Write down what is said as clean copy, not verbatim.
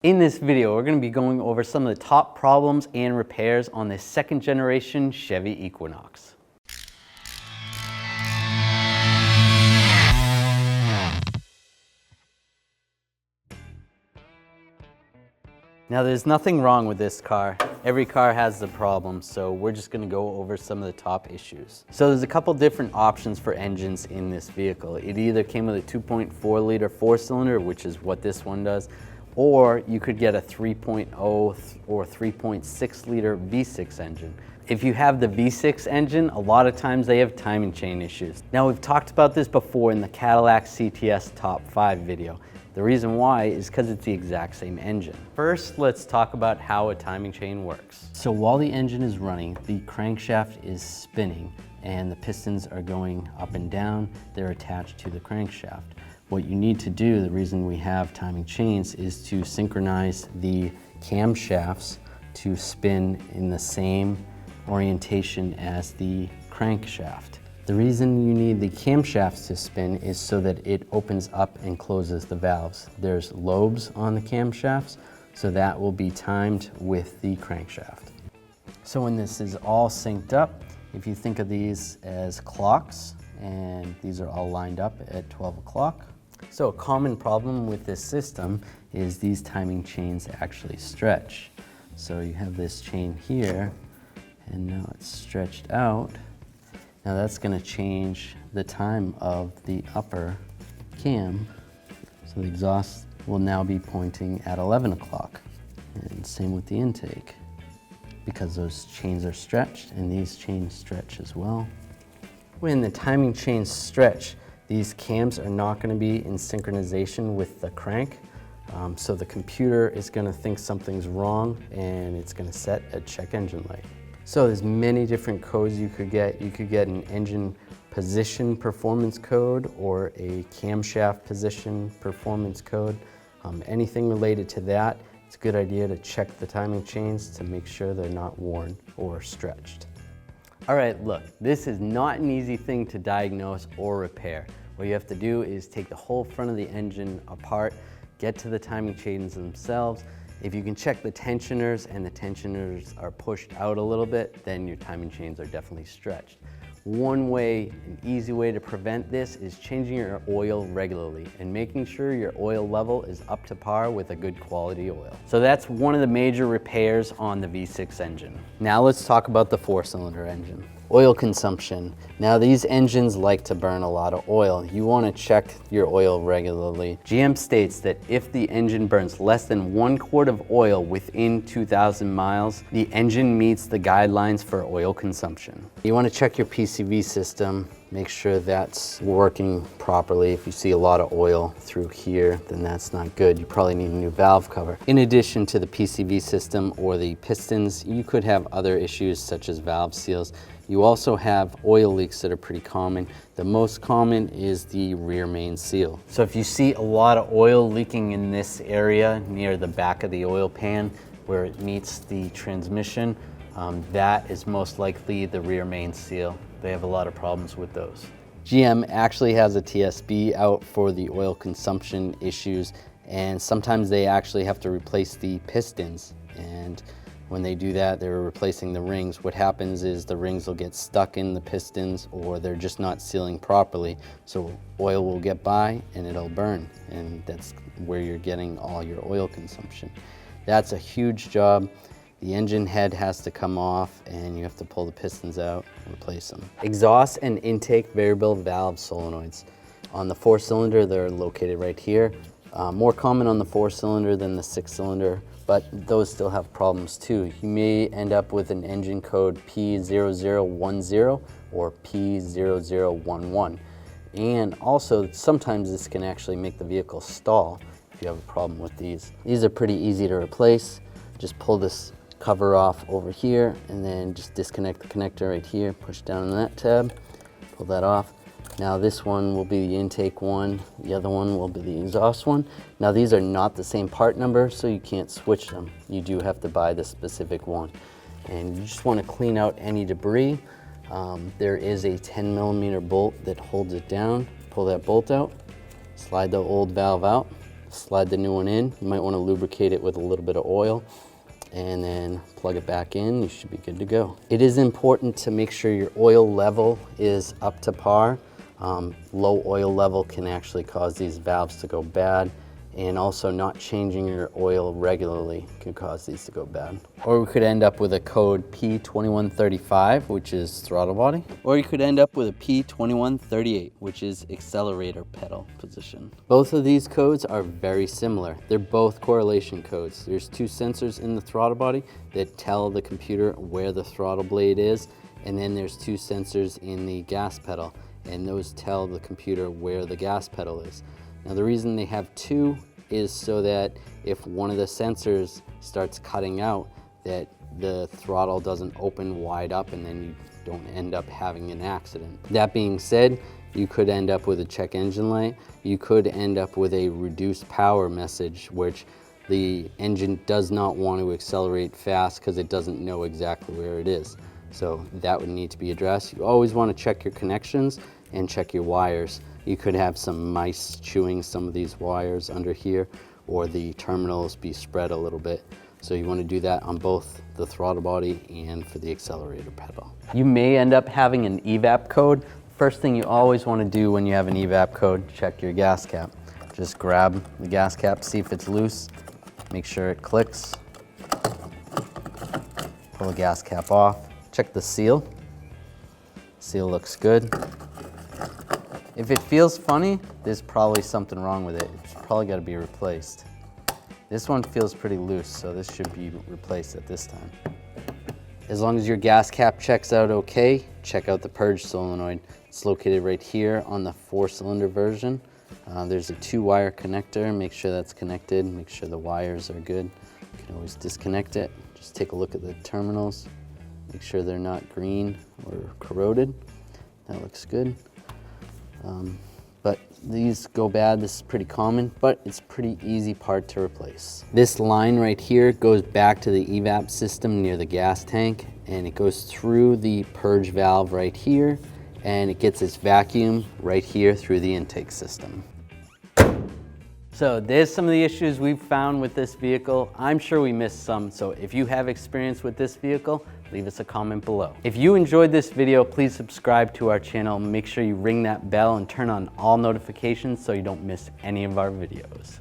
In this video, we're going to be going over some of the top problems and repairs on this second generation Chevy Equinox. Now there's nothing wrong with this car. Every car has the problem, so we're just going to go over some of the top issues. So there's a couple different options for engines in this vehicle. It either came with a 2.4 liter 4-cylinder, which is what this one does, or you could get a 3.0 or 3.6 liter V6 engine. If you have the V6 engine, a lot of times they have timing chain issues. Now we've talked about this before in the Cadillac CTS Top 5 video. The reason why is because it's the exact same engine. First, let's talk about how a timing chain works. So while the engine is running, the crankshaft is spinning and the pistons are going up and down. They're attached to the crankshaft. What you need to do, the reason we have timing chains, is to synchronize the camshafts to spin in the same orientation as the crankshaft. The reason you need the camshafts to spin is so that it opens up and closes the valves. There's lobes on the camshafts, so that will be timed with the crankshaft. So when this is all synced up, if you think of these as clocks, and these are all lined up at 12 o'clock. So a common problem with this system is these timing chains actually stretch. So you have this chain here, and now it's stretched out. Now that's going to change the time of the upper cam. So the exhaust will now be pointing at 11 o'clock. And same with the intake, because those chains are stretched and these chains stretch as well. When the timing chains stretch, these cams are not going to be in synchronization with the crank. So the computer is going to think something's wrong and it's going to set a check engine light. So there's many different codes you could get. You could get an engine position performance code or a camshaft position performance code. Anything related to that, it's a good idea to check the timing chains to make sure they're not worn or stretched. All right, look, this is not an easy thing to diagnose or repair. What you have to do is take the whole front of the engine apart, get to the timing chains themselves. If you can check the tensioners and the tensioners are pushed out a little bit, then your timing chains are definitely stretched. One way, an easy way to prevent this is changing your oil regularly and making sure your oil level is up to par with a good quality oil. So that's one of the major repairs on the V6 engine. Now let's talk about the 4-cylinder engine. Oil consumption. Now these engines like to burn a lot of oil. You want to check your oil regularly. GM states that if the engine burns less than 1 quart of oil within 2,000 miles, the engine meets the guidelines for oil consumption. You want to check your PCV system, make sure that's working properly. If you see a lot of oil through here, then that's not good. You probably need a new valve cover. In addition to the PCV system or the pistons, you could have other issues such as valve seals. You also have oil leaks that are pretty common. The most common is the rear main seal. So if you see a lot of oil leaking in this area near the back of the oil pan where it meets the transmission, that is most likely the rear main seal. They have a lot of problems with those. GM actually has a TSB out for the oil consumption issues, and sometimes they actually have to replace the pistons. And when they do that, they're replacing the rings. What happens is the rings will get stuck in the pistons or they're just not sealing properly. So oil will get by and it'll burn, and that's where you're getting all your oil consumption. That's a huge job. The engine head has to come off and you have to pull the pistons out and replace them. Exhaust and intake variable valve solenoids. On the 4-cylinder, they're located right here. More common on the 4-cylinder than the 6-cylinder, but those still have problems too. You may end up with an engine code P0010 or P0011. And also, sometimes this can actually make the vehicle stall if you have a problem with these. These are pretty easy to replace. Just pull this cover off over here and then just disconnect the connector right here, push down on that tab, pull that off. Now this one will be the intake one, the other one will be the exhaust one. Now these are not the same part number, so you can't switch them. You do have to buy the specific one. And you just want to clean out any debris. There is a 10mm bolt that holds it down. Pull that bolt out, slide the old valve out, slide the new one in. You might want to lubricate it with a little bit of oil and then plug it back in. You should be good to go. It is important to make sure your oil level is up to par. Low oil level can actually cause these valves to go bad, and also not changing your oil regularly can cause these to go bad. Or we could end up with a code P2135, which is throttle body, or you could end up with a P2138, which is accelerator pedal position. Both of these codes are very similar. They're both correlation codes. There's two sensors in the throttle body that tell the computer where the throttle blade is, and then there's two sensors in the gas pedal, and those tell the computer where the gas pedal is. Now the reason they have two is so that if one of the sensors starts cutting out, that the throttle doesn't open wide up and then you don't end up having an accident. That being said, you could end up with a check engine light. You could end up with a reduced power message, which the engine does not want to accelerate fast because it doesn't know exactly where it is. So that would need to be addressed. You always want to check your connections and check your wires. You could have some mice chewing some of these wires under here, or the terminals be spread a little bit. So you want to do that on both the throttle body and for the accelerator pedal. You may end up having an evap code. First thing you always want to do when you have an evap code, check your gas cap. Just grab the gas cap, see if it's loose, make sure it clicks. Pull the gas cap off. Check the seal. Seal looks good. If it feels funny, there's probably something wrong with it. It's probably got to be replaced. This one feels pretty loose, so this should be replaced at this time. As long as your gas cap checks out okay, check out the purge solenoid. It's located right here on the 4-cylinder version. There's a 2-wire connector. Make sure that's connected. Make sure the wires are good. You can always disconnect it. Just take a look at the terminals. Make sure they're not green or corroded. That looks good. But these go bad. This is pretty common, but it's a pretty easy part to replace. This line right here goes back to the evap system near the gas tank, and it goes through the purge valve right here, and it gets its vacuum right here through the intake system. So there's some of the issues we've found with this vehicle. I'm sure we missed some, so if you have experience with this vehicle, leave us a comment below. If you enjoyed this video, please subscribe to our channel. Make sure you ring that bell and turn on all notifications so you don't miss any of our videos.